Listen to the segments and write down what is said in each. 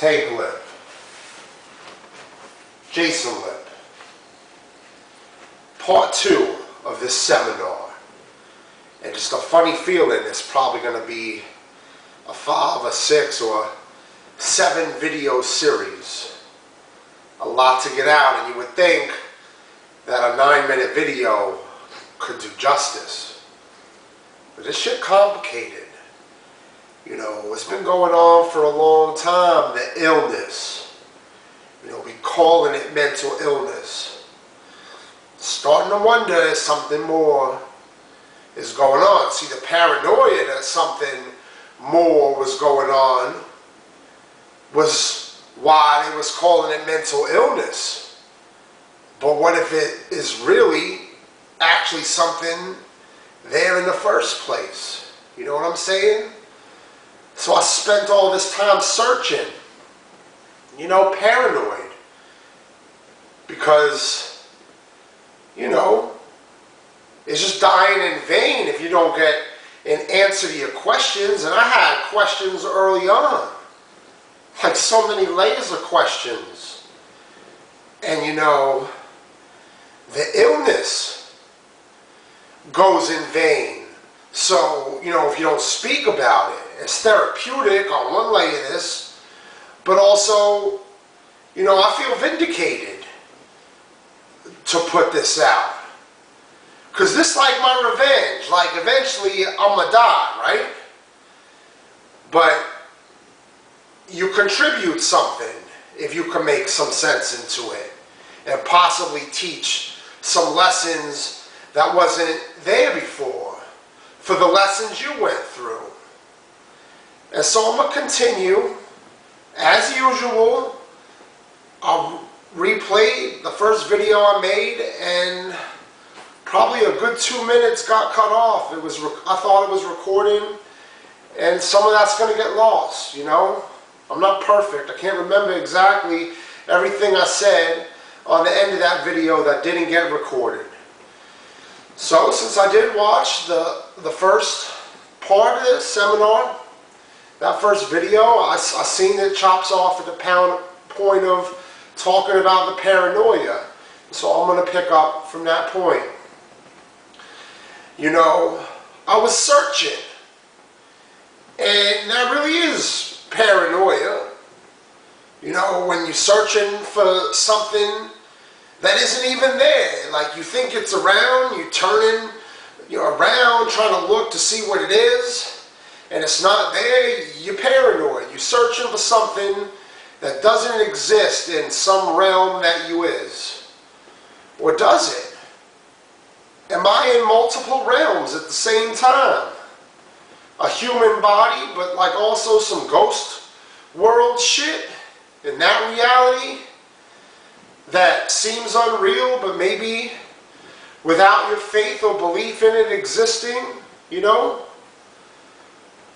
Take LIPP. Jason LIPP. Part 2 of this seminar. And just a funny feeling, it's probably going to be a 5 or 6 or 7 video series. A lot to get out, and you would think that a 9-minute video could do justice. But this shit complicated. You know, it's been going on for a long time, the illness. You know, we calling it mental illness. Starting to wonder if something more is going on. See, the paranoia that something more was going on was why they was calling it mental illness. But what if it is really actually something there in the first place? You know what I'm saying? So I spent all this time searching, you know, paranoid. Because, you know, it's just dying in vain if you don't get an answer to your questions. And I had questions early on. Like so many layers of questions. And you know, the illness goes in vain. So, you know, if you don't speak about it, it's therapeutic on one layer of this, but also, you know, I feel vindicated to put this out. Because this is like my revenge. Like, eventually, I'm going to die, right? But you contribute something if you can make some sense into it and possibly teach some lessons that wasn't there before for the lessons you went through. And so I'm going to continue, as usual. I'll replay the first video I made, and probably a good 2 minutes got cut off. I thought it was recording, and some of that's going to get lost, you know. I'm not perfect. I can't remember exactly everything I said on the end of that video that didn't get recorded. So since I did watch the first part of this seminar, that first video, I seen it chops off at the point of talking about the paranoia. So I'm going to pick up from that point. You know, I was searching, and that really is paranoia. You know, when you're searching for something that isn't even there. Like, you think it's around, you're around trying to look to see what it is, and it's not there. You're paranoid. You're searching for something that doesn't exist in some realm that you is. Or does it? Am I in multiple realms at the same time? A human body, but like also some ghost world shit in that reality that seems unreal, but maybe without your faith or belief in it existing, you know,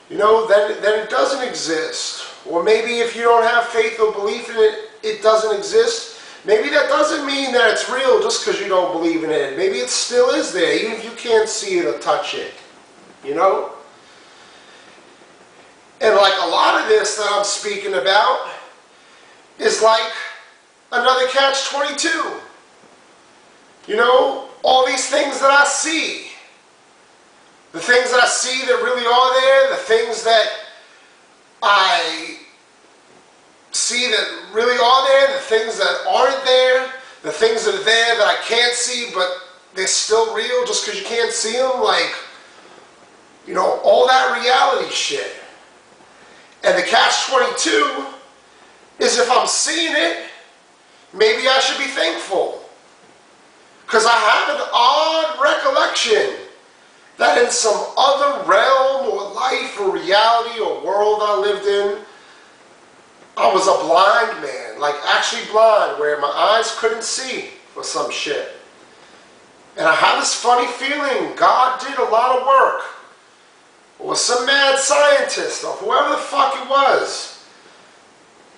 then it doesn't exist. Or maybe if you don't have faith or belief in it, it doesn't exist. Maybe that doesn't mean that it's real just because you don't believe in it. Maybe it still is there, even if you can't see it or touch it, you know? And like a lot of this that I'm speaking about is like another catch-22. You know, all these things that I see. The things that I see that really are there, the things that I see that really are there, the things that aren't there, the things that are there that I can't see, but they're still real just because you can't see them, like, you know, all that reality shit. And the catch-22 is, if I'm seeing it, maybe I should be thankful. Because I have an odd recollection that in some other realm or life or reality or world I lived in, I was a blind man, like actually blind, where my eyes couldn't see for some shit. And I have this funny feeling God did a lot of work, or some mad scientist, or whoever the fuck it was,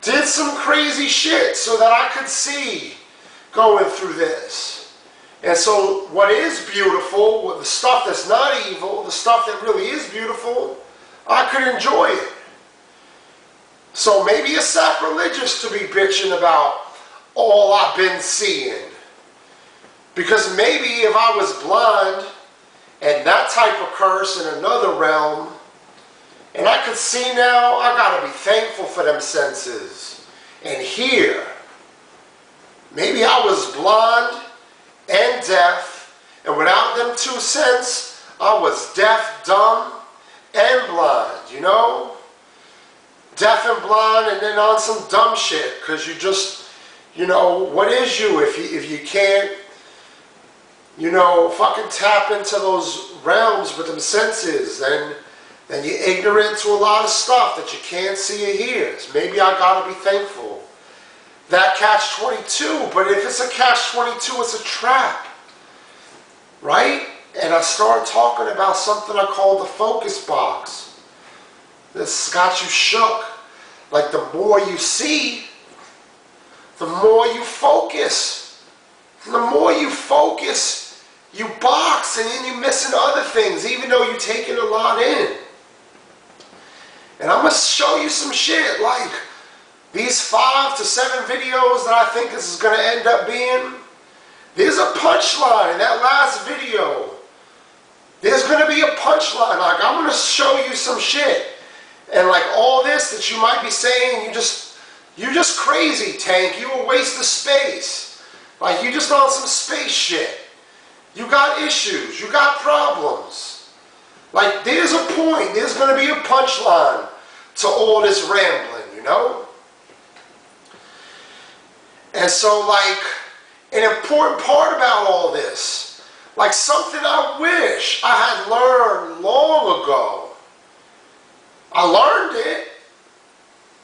did some crazy shit so that I could see going through this. And so what is beautiful, the stuff that's not evil, the stuff that really is beautiful, I could enjoy it. So So maybe it's sacrilegious to be bitching about all I've been seeing. Because maybe if I was blind and that type of curse in another realm, and I could see now, I gotta be thankful for them senses. And here, maybe I was blind and deaf, and without them two senses, I was deaf, dumb, and blind, you know? Deaf and blind, and then on some dumb shit, because you just, you know, what is you if you can't, you know, fucking tap into those realms with them senses, then you're ignorant to a lot of stuff that you can't see or hear. So maybe I gotta be thankful. That catch-22, but if it's a catch-22, it's a trap, right? And I started talking about something I call the focus box. This got you shook. Like the more you see, the more you focus. The more you focus, you box, and then you're missing other things, even though you're taking a lot in. And I'm going to show you some shit, like these 5 to 7 videos that I think this is going to end up being. There's a punchline in that last video. There's going to be a punchline. Like, I'm going to show you some shit. And like all this that you might be saying, you're just crazy, Tank. You a waste of space. Like, you just on some space shit. You got issues. You got problems. Like, there's a point. There's going to be a punchline to all this rambling, you know? And so, like, an important part about all this, like something I wish I had learned long ago. I learned it,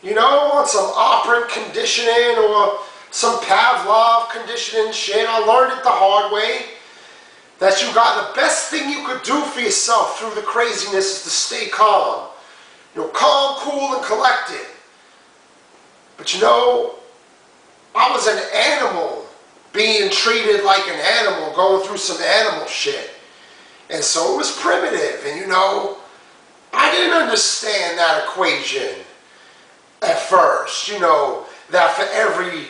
you know, on some operant conditioning or some Pavlov conditioning shit. I learned it the hard way, that you got the best thing you could do for yourself through the craziness is to stay calm. You know, calm, cool, and collected. But you know, I was an animal being treated like an animal, going through some animal shit. And so it was primitive, and you know, I didn't understand that equation at first, you know, that for every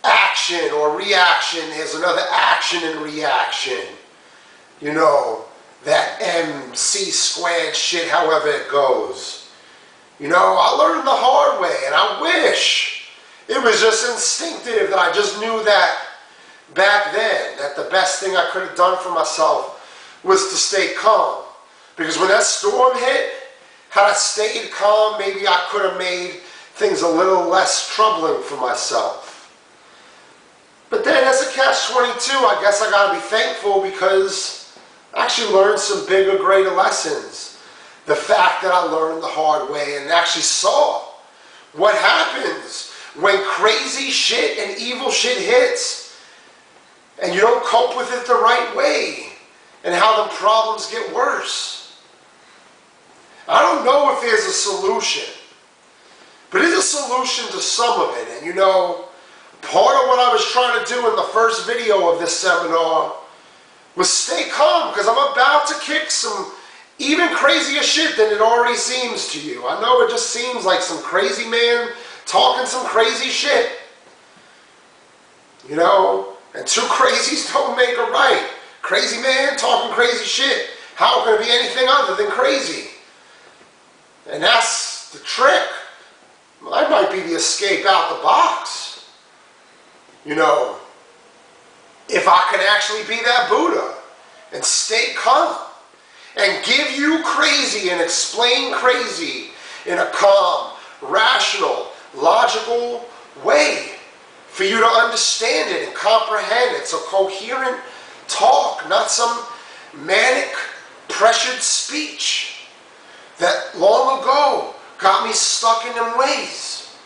action or reaction, there's another action and reaction. You know, that MC squared shit, however it goes. You know, I learned the hard way, and I wish it was just instinctive that I just knew that back then, that the best thing I could have done for myself was to stay calm. Because when that storm hit, had I stayed calm, maybe I could have made things a little less troubling for myself. But then as a catch-22, I guess I gotta be thankful because I actually learned some bigger, greater lessons. The fact that I learned the hard way and actually saw what happens when crazy shit and evil shit hits and you don't cope with it the right way, and how the problems get worse. I don't know if there's a solution, but there's a solution to some of it. And you know, part of what I was trying to do in the first video of this seminar was stay calm, because I'm about to kick some even crazier shit than it already seems to you. I know it just seems like some crazy man talking some crazy shit. You know, and two crazies don't make a right. Crazy man talking crazy shit. How can it be anything other than crazy? And that's the trick. That might be the escape out the box. You know, if I can actually be that Buddha and stay calm and give you crazy and explain crazy in a calm, rational, logical way for you to understand it and comprehend it. So coherent talk, not some manic, pressured speech that long ago got me stuck in them ways.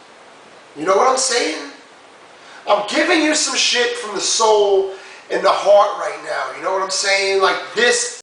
You know what I'm saying? I'm giving you some shit from the soul and the heart right now. You know what I'm saying? Like this